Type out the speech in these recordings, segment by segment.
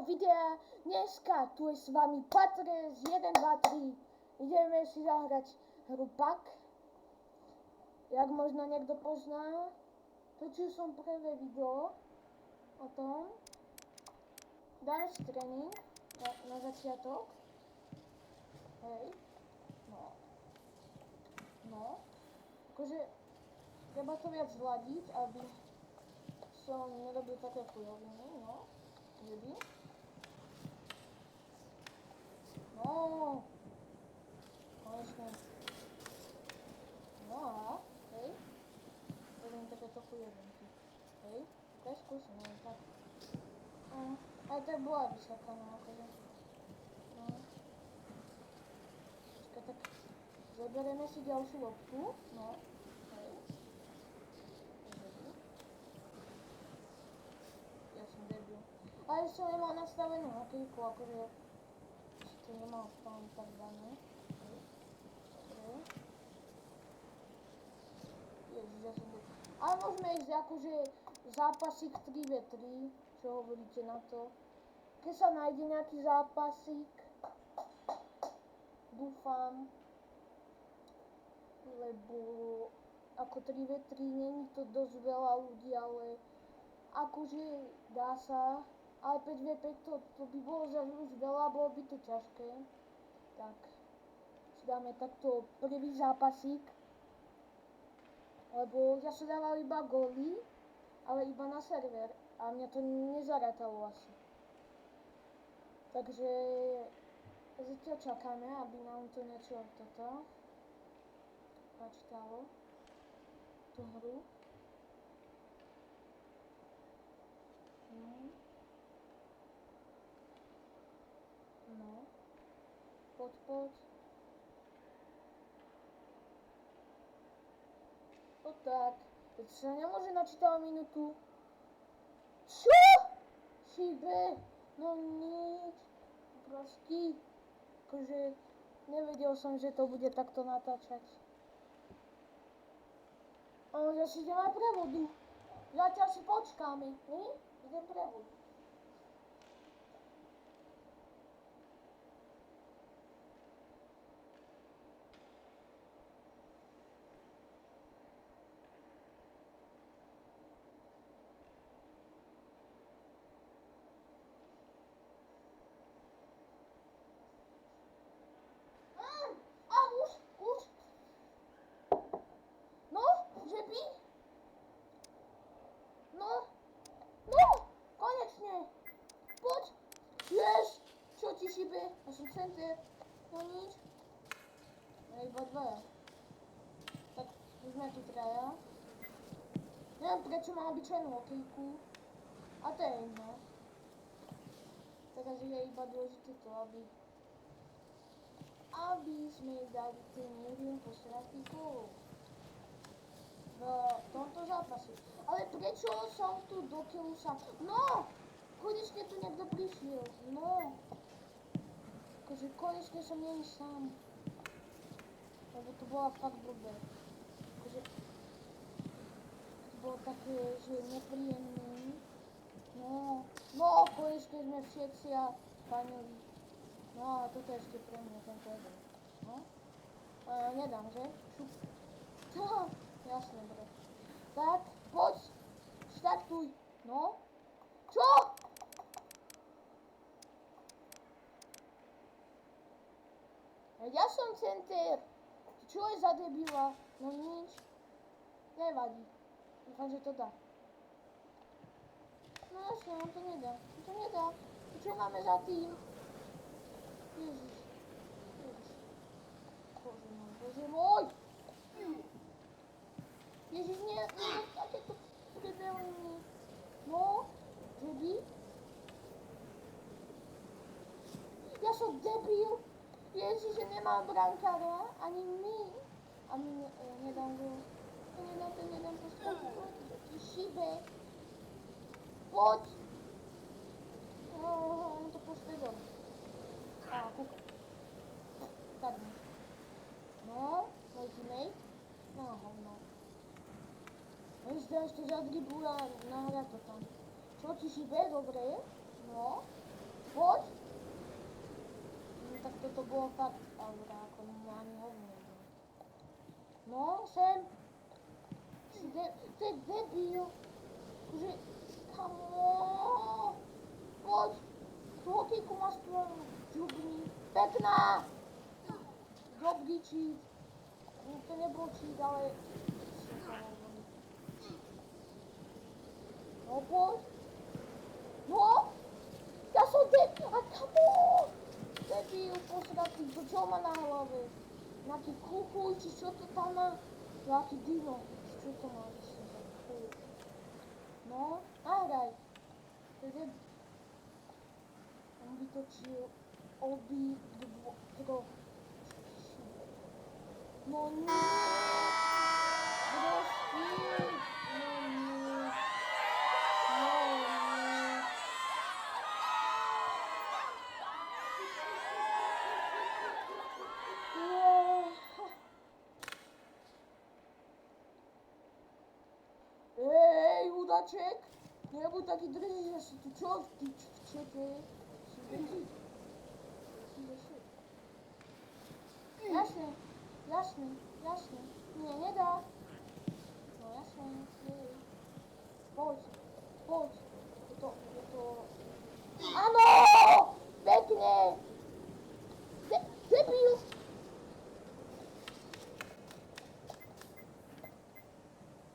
videa. Dneska tu je s vami Patres 1, 2, 3. Ideme si zahrať hru Pak. Jak možno niekto pozná, točil som prvé video o tom. Dáme si tréning na začiatok. Hej. No. Akože treba to viac zladiť, aby som nerobil také chujoviny, no. Jedy. No. Konečne. No a, hej. Robím takéto chujovinky. Hej. Okay, skúsim, len tak. Aj tak bola vysoká, no akože. No. Počkaj, tak zoberieme si ďalšiu loptu, no. Hej. Ja som debil. Ale som nemal nastavenú hokejku, akože to nemal tam tak dané. Hej. Ježiš, ja som debil. Ale môžeme ísť akože zápasík 3v3, čo hovoríte na to. Keď sa nájde nejaký zápasík, dúfam, lebo ako 3v3 není to dosť veľa ľudí, ale akože dá sa, ale 5v5 to by bolo za už veľa, bolo by to ťažké. Tak si dáme takto prvý zápasík, lebo ja som dával iba góly, ale iba na server a mňa to nezarátalo asi. Takže zatiaľ čakáme, aby nám to niečo toto načítalo, tú hru. No. Poď. No tak. Teď sa nemôže načítať minútu. Čo? Šibe? No nič. Proste. Akože nevedel som, že to bude takto natáčať. Ja si idem aj prevodu. Zatiaľ si počkáme. Idem prevodu. Už. No, že by? No, konečne. Poď. Jež, čo ti šibe? Ja som center. No nič. Ja iba dvaja. Tak, už sme tu traja. Neviem, prečo mám obyčajnú hokejku. A to je jedno. Teraz je iba dôležité to, aby sme dali ten jeden posledný gól v tomto zápase. Ale prečo som tu do killu sám? No! Konečne tu niekto prišiel. No! Akože konečne som nie sám. Lebo to bola fakt blbé. Akože to bolo také, že nepríjemné. No, konečne sme všetci a Španieli. No a toto je ešte pre mňa tento jeden. No. Nedám, že? Šup. Jasné, bre. Tak, poď. Štartuj. No. Čo? Ja som center. Čo je za debila? No nič. Nevadí. Dúfam, že to dá. No jasne, on to nedá. Čo máme za tým? Ježiš. Bože môj! Ježiš, nie, takéto debilní. No, že by? Ja som debil. Ježiš, že nemám brankára, ani my. A my nedám go. To nedám postaviť. Ty šibe. Poď. On to postavil. Kúka. Tak. No, môj teammate. No, hovno. Ešte zadribuje a nahrá to tam. Čo ti šibe? Dobre. No. Chodź! No tak to było fakt, aura, ako ani hovno nebylo. No, sem! Ty debil! Že, kamo! Poď! Tu hokejku máš tvoju, džubni. Pekná! Dobrý cheat. To nebol cheat, ale... No poď! No! Ja som debil! A kamo! Debil, posratý, to čo má na hlave? Nejaký kuchuj, či čo to tam má? Nejaký dino. Čo to má? No, nahraj. To je debil. On vytočil obidvo. No nie! Prosím! No nie! No nie! Ej, hudaček! Nebuď taký drzý, že si tu čo v čete? Si drzí. Jasne, jasne, jasne. Nie, nedá. No jasne, nie. Poď, poď. Je to... Áno! Pekne! Debil!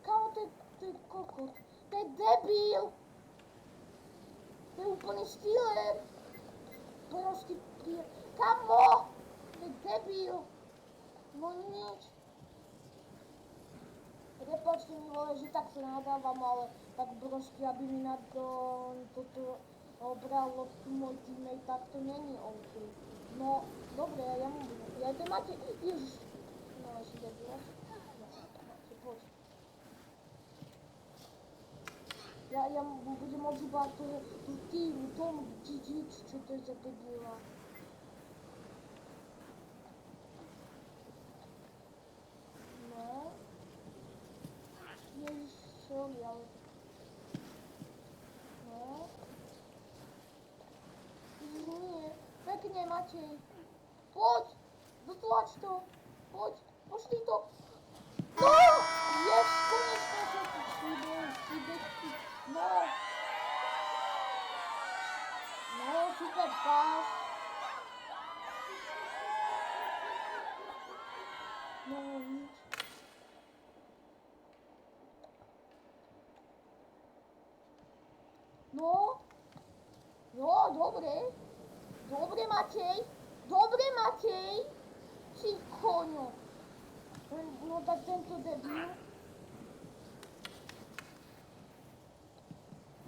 Kámo, to je kokot. To je debil! To je úplný štýler. Proste príjem. Kamo! To je debil! No nič. Prepačte mi, vole, že tak sa nadávam, ale tak brožky, aby mi na toto obral loptu môj teammate, tak to není OK. No, dobre, ja mu budem. Ja to máte... Ježiš. No, ešte debil. No, poď. Ja mu budem obzývať tú týmu, tomu GG, čo to je za debila. No. Ježiš, sorry, ale... No. Ježiš, nie. Pekne, Matej. Poď! Dotlač to! Poď! Pošli to! No! Yes, konečne sa tu šibečky. No! No, super pas. No, nič. No! No, dobre. Dobre, Matej. Dobre, Matej. Ty koňo. No tak tento debil.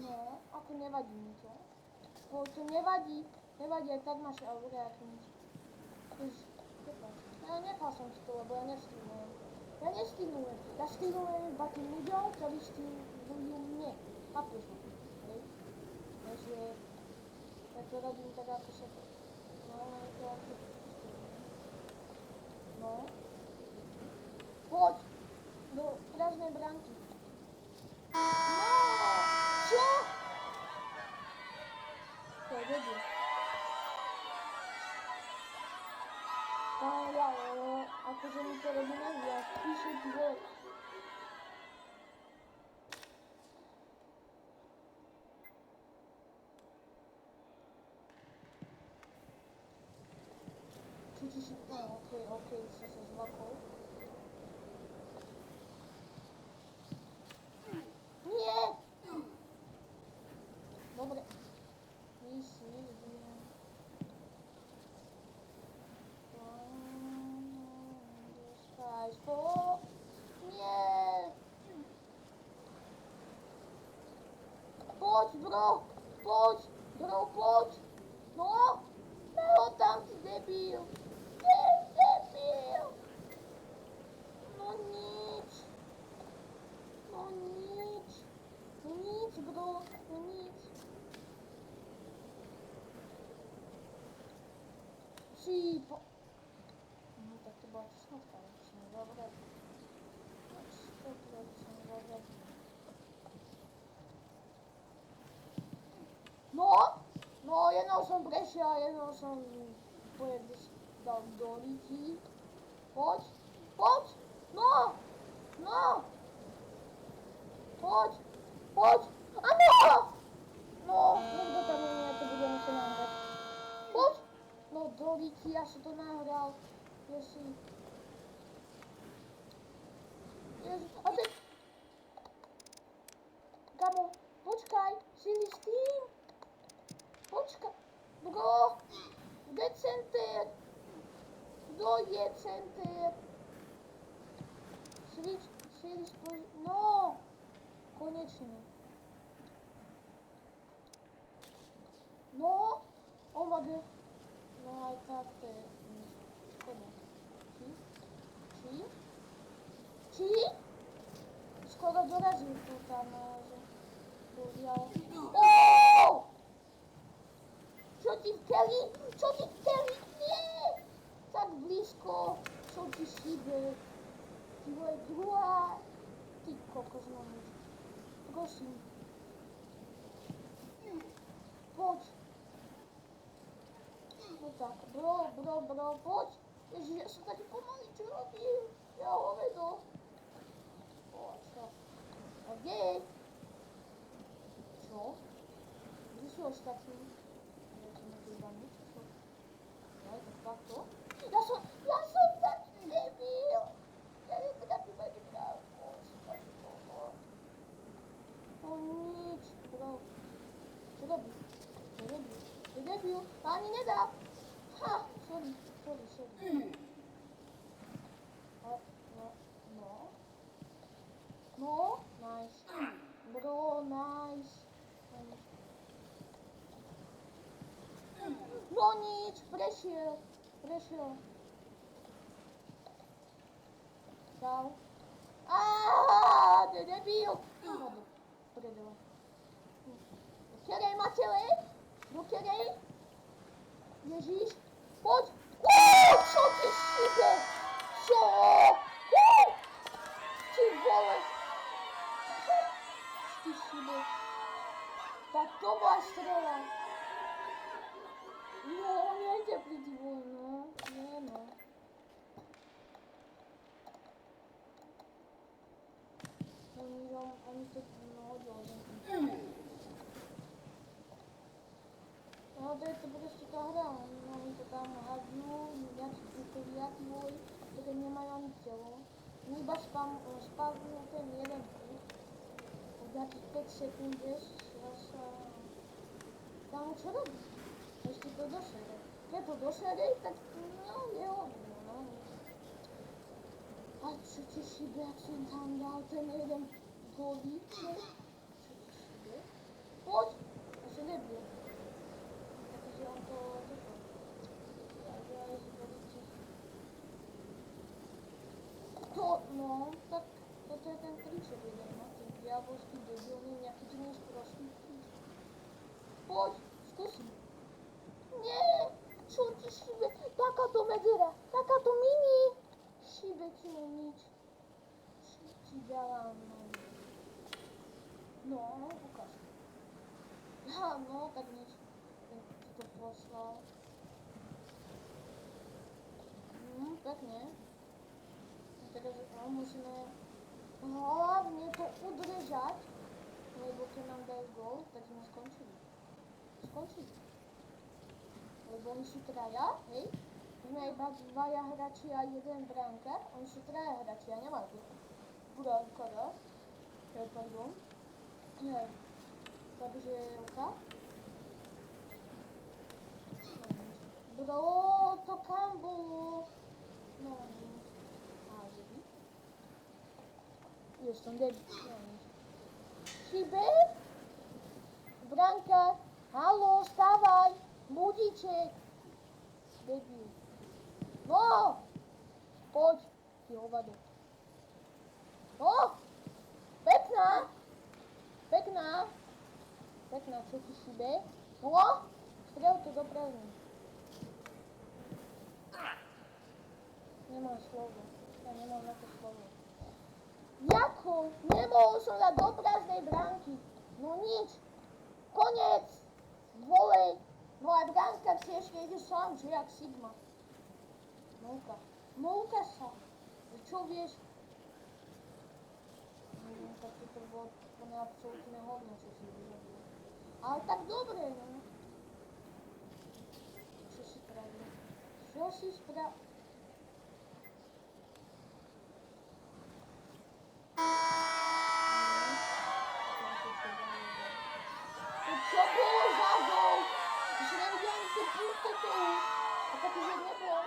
No, ako nevadí mi to. To nevadí. Nevadí, aj tak máš aure, ako nič. Ja nechal som si to, lebo ja nestýlujem. Ja stýlujem iba tým ľuďom, ktorí stýlujú mne. Chápeš ma? Hej? Takže ja to robím tak, ako sa to... No, to ako... No. Poď! Do prázdnej bránky. No! Čo? To je debil. Ja, akože mi to robí naviac. Píše ti vole. Čiže, no, okej, sa zlakol. Nie! Dobre. Easy, idem. Nie! Poď, bro! Poď! Bro, poď! No! No, tam si debil! Debil! No nič! No nič! No nič, bro! No nič! No tak to bola česnotka, dobre. No! No jednou som prešiel, jednou som dal do ryti. Poď, poď, no, no. Poď, poď, áno! No, nikto tam nie, ja to budem musieť nahrať. Poď! No do ryti, ja som to nahral. Ježi. Ježi, a teď... Gabo, počkaj, si s tým? Počkaj, bro, kde center? Kto je center? Siri spoj... No! Konečne. No, oh my god. No aj tak to je škoda. Či? Skoro dorazil tu tam, že bohužiaľ. Oh! Čo ti vtedy? Nie! Tak blízko, čo ti šíbe. Ty vole, druhá. Ty kokos, no nič. Prosím. Poď. No tak, bro, poď. Ježiš, ja som taký pomalý, čo robím? Ja hovedo. O, čo? A kde je? Čo? Kde sú ostatní? Ja som nebýva nič, čo? Ja, tak takto? Ja som taký debil. Ja netrafím ani pravko. No nič, bro. Čo robíš? Je debil, ani nedá. Ha, sorry. No, nice. Bro, nice. No nič, prešiel. Dal. Aaaa, debil. Predela. Kerej, Matele? Do kerej? Ježiš, poď! Čo ti šíbe? Čo? Ty vole! Čo ti šíbe? Tak to bola strela. No, nejde pri ty vole, no. Nie, no. Oni to hodil. No to je to proste tá hra, oni to tam hádžu, nejaký tutovia, tí voli, ktoré nemajú ani telo. Oni iba spavnú ten jeden hit, od nejakých 5 sekúnd, vieš, ja sa... Tam čo robí? Ešte to dosere. Keď to dosere, tak no, nehodí, no. A čo ti šíbe, ak som tam dal ten jeden golík, čo ti šíbe? Poď! Ja sa nebude. Takže on to no, tak toto je ten triček jeden, no, ten diabolský debilný, nejaký ten sprostý triček. Poď, skúsim. Nie, čo ti šíbe, takáto medzera, takáto mini. Šíbe ti no nič. Ti dala, no, ukáž. No, tak nič. To poslal. Pekne. Teraz musíme hlavne to udržať, lebo keď nám dajú gól, tak sme skončili. Lebo oni sú traja, hej? Sme iba dvaja hráči a jeden brankár, oni sú traja hráči a nemajú brankara. Pardon. Hej. Takže ruka. Bro, to kam bolo? No, już są debil. Šibe? Branka, halo, wstawaj! Budzicie! Debil. No! Chodź! Ty owadu. O! Pekna! Pekna, co ci Šibe? No! Strel to do prázdnej. Nemám slovo. Ja nemám na to slovo. Jako? Nemohol som dať do prázdnej bránky. No nič. Konec. Volej. No nejde sám, že jak Sigma. No ukáž sa. Čo vieš? Tak to bolo úplne absolútne hovno, čo si vyrobil. Ale tak dobre, no. Čo si spravil? Čo si spravil? Čo bolo za gol? Už nevidel ani tie pultetu. A tak už nebolo.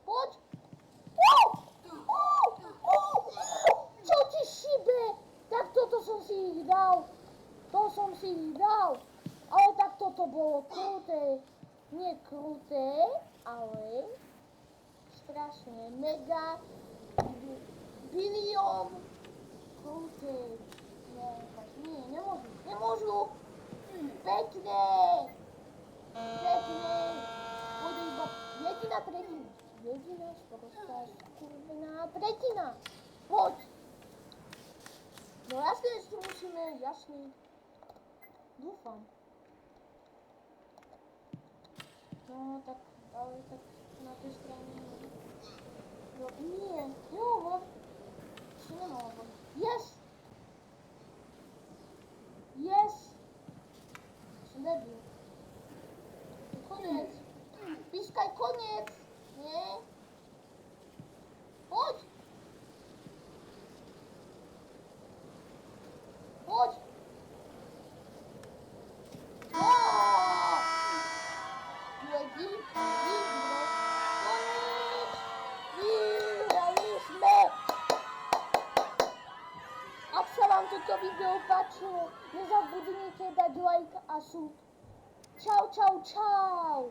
Poď! Čo ti šibe? Tak toto som si ich dal. To som si ich dal. Ale tak toto bolo kruté. Nie kruté, ale strašne mega bilión kruté. No, tak nie, nemôžu. Pekne. Pôjde iba jediná tretina. Jediná sprostá skurvená tretina. Poď. No jasne, ešte musíme, jasne. Dúfam. No tak, ale tak na tej strane... No nie, nehovor. Ešte nemám hovor. Yes! Yes! Som debil. Koniec. Pískaj koniec. Nie? Poď. Poď. Ak sa vám toto video páčilo, nezabudnite dať like a sub. Čau, čau, čau.